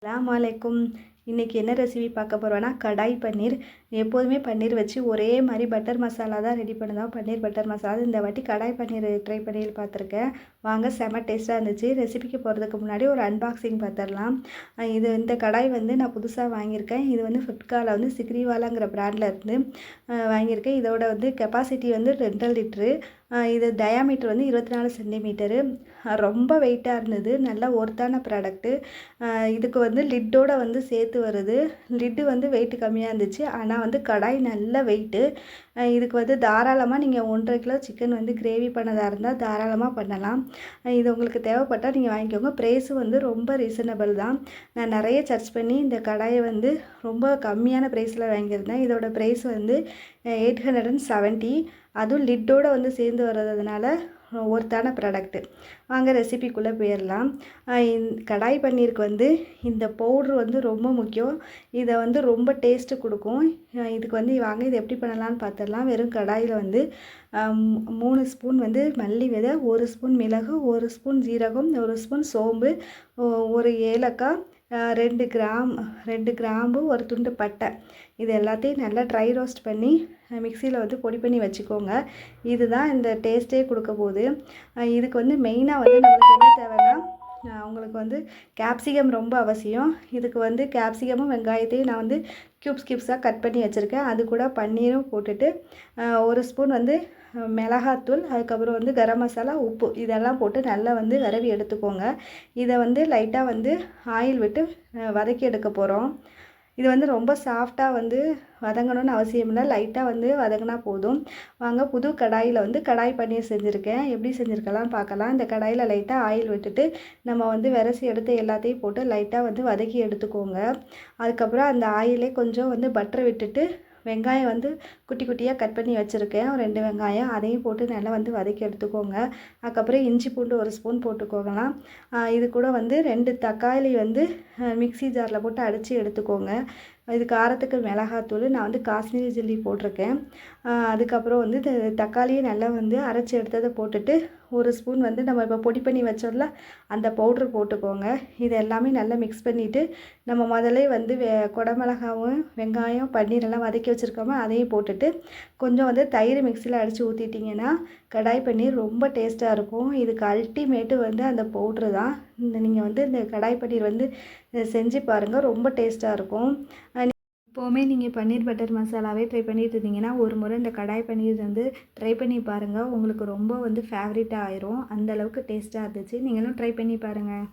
அஸ்ஸலாமு அலைக்கும். இன்றைக்கி என்ன ரெசிபி பார்க்க போகிறோன்னா கடாய் பன்னீர். எப்போதுமே பன்னீர் வச்சு ஒரே மாதிரி பட்டர் மசாலா தான் ரெடி பண்ணுதோம். பன்னீர் பட்டர் மசாலா இந்த வாட்டி கடாய் பன்னீர் ட்ரை பண்ணி பார்த்துருக்கேன். வாங்க, செம டேஸ்ட்டாக இருந்துச்சு. ரெசிபிக்கு போகிறதுக்கு முன்னாடி ஒரு அன்பாக்சிங் பார்த்துடலாம். இந்த கடாய் நான் புதுசாக வாங்கியிருக்கேன். இது ஃப்ளிப்கார்ட்டில் சிக்ரிவாலாங்கிற பிராண்டில் இருந்து வாங்கியிருக்கேன். இதோட கெப்பாசிட்டி 2 லிட்ரு. இது டயாமீட்டர் 24 சென்டிமீட்டரு. ரொம்ப வெயிட்டாக இருந்தது. நல்ல ஒர்த்தான ப்ராடக்ட்டு. இதுக்கு லிட்டோட சேர்த்து வருது. லிட்டு வெயிட் கம்மியாக இருந்துச்சு. ஆனால் கடாய் நல்ல வெயிட்டு. இதுக்கு தாராளமாக நீங்கள் 1.5 கிலோ சிக்கன் கிரேவி பண்ணதாக இருந்தால் தாராளமாக பண்ணலாம். இது உங்களுக்கு தேவைப்பட்டால் நீங்கள் வாங்கிக்கோங்க. ப்ரைஸும் ரொம்ப ரீசனபிள் தான். நான் நிறைய சர்ச் பண்ணி இந்த கடாயை ரொம்ப கம்மியான ப்ரைஸில் வாங்கியிருந்தேன். இதோட ப்ரைஸ் 870. அதுவும் லிட்டோடு சேர்ந்து வர்றதுனால ஒர்த்தான ப்ராடக்ட்டு. வாங்க ரெசிபிக்குள்ளே போயிடலாம். கடாய் பன்னீருக்கு இந்த பவுட்ரு ரொம்ப முக்கியம். இதை ரொம்ப டேஸ்ட்டு கொடுக்கும். இதுக்கு வாங்க இதை எப்படி பண்ணலான்னு பார்த்துடலாம். வெறும் கடாயில் 3 ஸ்பூன் மல்லி விதை, 1 ஸ்பூன் மிளகு, 1 ஸ்பூன் ஜீரகம், 1 ஸ்பூன் சோம்பு, 1 ஏலக்காய், 2 கிராம்பு, 1 துண்டு பட்டை. இது எல்லாத்தையும் நல்லா ட்ரை ரோஸ்ட் பண்ணி மிக்சியில் பொடி பண்ணி வச்சுக்கோங்க. இதுதான் இந்த டேஸ்ட்டே கொடுக்க போகுது. இதுக்கு மெயினாக நம்மளுக்கு என்ன தேவைன்னா, உங்களுக்கு கேப்சிகம் ரொம்ப அவசியம். இதுக்கு கேப்சிகமும் வெங்காயத்தையும் நான் க்யூப்ஸாக கட் பண்ணி வச்சுருக்கேன். அது கூட பன்னீரும் போட்டுட்டு 1 ஸ்பூன் மிளகாத்தூள், அதுக்கப்புறம் கரம் மசாலா, உப்பு இதெல்லாம் போட்டு நல்லா விரவி எடுத்துக்கோங்க. இதை லைட்டாக ஆயில் விட்டு வதக்கி எடுக்க போகிறோம். இது ரொம்ப சாஃப்டாக வதங்கணும்னு அவசியம் இல்லை. லைட்டாக வதங்கினா போதும். வாங்க, புது கடாயில் கடாய் பன்னீர் செஞ்சுருக்கேன். எப்படி செஞ்சுருக்கலாம்னு பார்க்கலாம். இந்த கடாயில் லைட்டாக ஆயில் விட்டுட்டு நம்ம விரசி எடுத்து எல்லாத்தையும் போட்டு லைட்டாக வதக்கி எடுத்துக்கோங்க. அதுக்கப்புறம் அந்த ஆயிலே கொஞ்சம் பட்டர் விட்டுட்டு வெங்காயம் குட்டி குட்டியாக கட் பண்ணி வச்சுருக்கேன். 2 வெங்காயம் அதையும் போட்டு நல்லா வதக்கி எடுத்துக்கோங்க. அதுக்கப்புறம் இஞ்சி பூண்டு 1 ஸ்பூன் போட்டுக்கோங்கலாம். இது கூட 2 தக்காளி மிக்ஸி ஜாரில் போட்டு அடித்து எடுத்துக்கோங்க. இது காரத்துக்கு மிளகாத்தூள் நான் காஷ்மீரி சில்லி போட்டிருக்கேன். அதுக்கப்புறம் தக்காளியை நல்லா அரைச்சி எடுத்ததை போட்டுட்டு 1 ஸ்பூன் நம்ம இப்போ பொடி பண்ணி வச்சோம்ல அந்த பவுட்ரு போட்டுக்கோங்க. இது எல்லாமே நல்லா மிக்ஸ் பண்ணிவிட்டு நம்ம முதல்ல குடமிளகாவும் வெங்காயம் பன்னீர் எல்லாம் வதக்கி வச்சுருக்கோமோ அதையும் போட்டுட்டு கொஞ்சம் தயிர் மிக்சியில் அடித்து ஊற்றிட்டிங்கன்னா கடாய் பன்னீர் ரொம்ப டேஸ்ட்டாக இருக்கும். இதுக்கு அல்டிமேட்டு அந்த பவுட்ரு தான். நீங்கள் இந்த கடாய் பன்னீர் செஞ்சு பாருங்கள், ரொம்ப டேஸ்ட்டாக இருக்கும். எப்போவுமே நீங்கள் பன்னீர் பட்டர் மசாலாவே ட்ரை பண்ணிட்டு இருந்தீங்கன்னா ஒரு முறை இந்த கடாய் பன்னீர் ட்ரை பண்ணி பாருங்கள். உங்களுக்கு ரொம்ப ஃபேவரட்டாக ஆயிரும். அந்தளவுக்கு டேஸ்ட்டாக இருந்துச்சு. நீங்களும் ட்ரை பண்ணி பாருங்கள்.